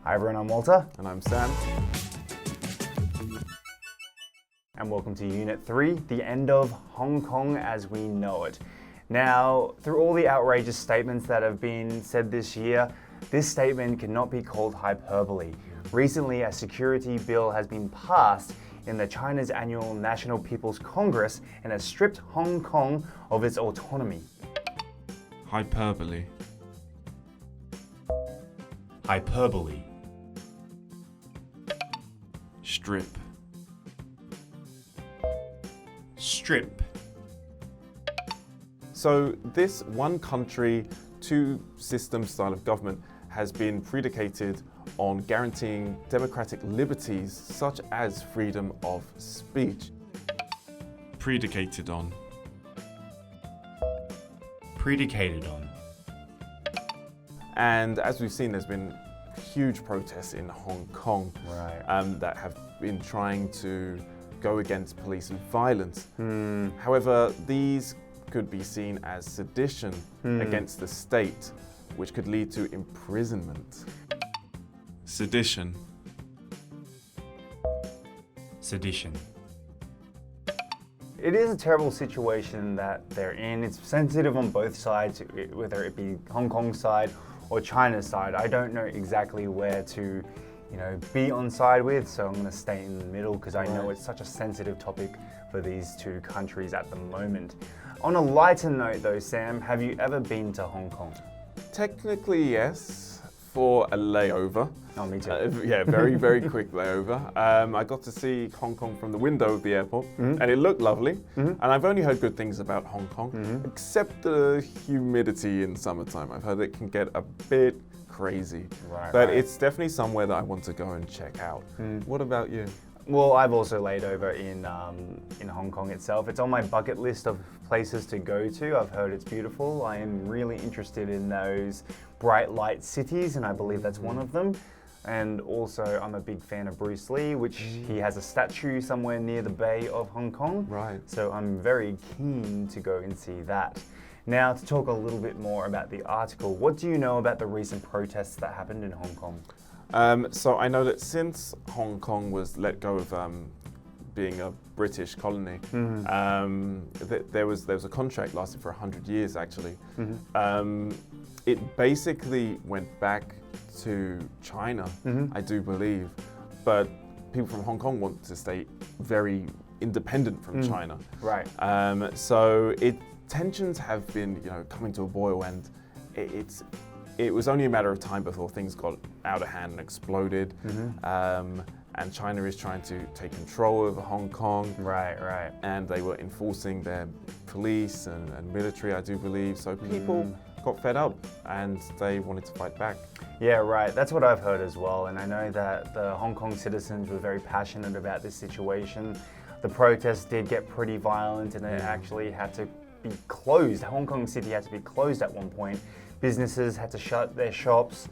Hi everyone, I'm Walter. And I'm Sam. And welcome to Unit 3, the end of Hong Kong as we know it. Now, through all the outrageous statements that have been said this year, this statement cannot be called hyperbole. Recently, a security bill has been passed in the China's annual National People's Congress and has stripped Hong Kong of its autonomy. Hyperbole. Hyperbole. Strip. Strip. So this one country, two system style of government has been predicated on guaranteeing democratic liberties such as freedom of speech. Predicated on. Predicated on. And as we've seen, there's been huge protests in Hong Kong that have been trying to go against police violence. However, these could be seen as sedition against the state, which could lead to imprisonment. Sedition. Sedition. It is a terrible situation that they're in. It's sensitive on both sides, whether it be Hong Kong's side or China's side. I don't know exactly where to, be on side with, so I'm going to stay in the middle because I know it's such a sensitive topic for these two countries at the moment. On a lighter note though, Sam, have you ever been to Hong Kong? Technically, yes, for a layover. Oh, me too. Very, very quick layover. I got to see Hong Kong from the window of the airport, and it looked lovely. And I've only heard good things about Hong Kong, except the humidity in summertime. I've heard it can get a bit crazy. But it's definitely somewhere that I want to go and check out. What about you? Well, I've also laid over in Hong Kong itself. It's on my bucket list of places to go to. I've heard it's beautiful. I am really interested in those bright light cities, and I believe that's one of them. And also, I'm a big fan of Bruce Lee, which he has a statue somewhere near the Bay of Hong Kong. So I'm very keen to go and see that. Now, to talk a little bit more about the article, what do you know about the recent protests that happened in Hong Kong? So I know that since Hong Kong was let go of being a British colony, there was a contract lasting for 100 years actually. It basically went back to China, I do believe, but people from Hong Kong want to stay very independent from China. So tensions have been coming to a boil, and it was only a matter of time before things got out of hand and exploded. And China is trying to take control over Hong Kong. And they were enforcing their police and military, I do believe. So people got fed up and they wanted to fight back. That's what I've heard as well. And I know that the Hong Kong citizens were very passionate about this situation. The protests did get pretty violent, and it actually had to be closed. Hong Kong City had to be closed at one point. Businesses had to shut their shops,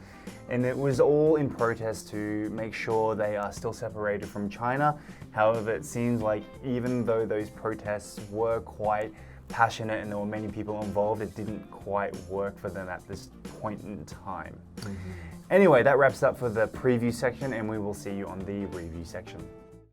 and it was all in protest to make sure they are still separated from China. However, it seems like even though those protests were quite passionate and there were many people involved, it didn't quite work for them at this point in time. Anyway, that wraps up for the preview section, and we will see you on the review section.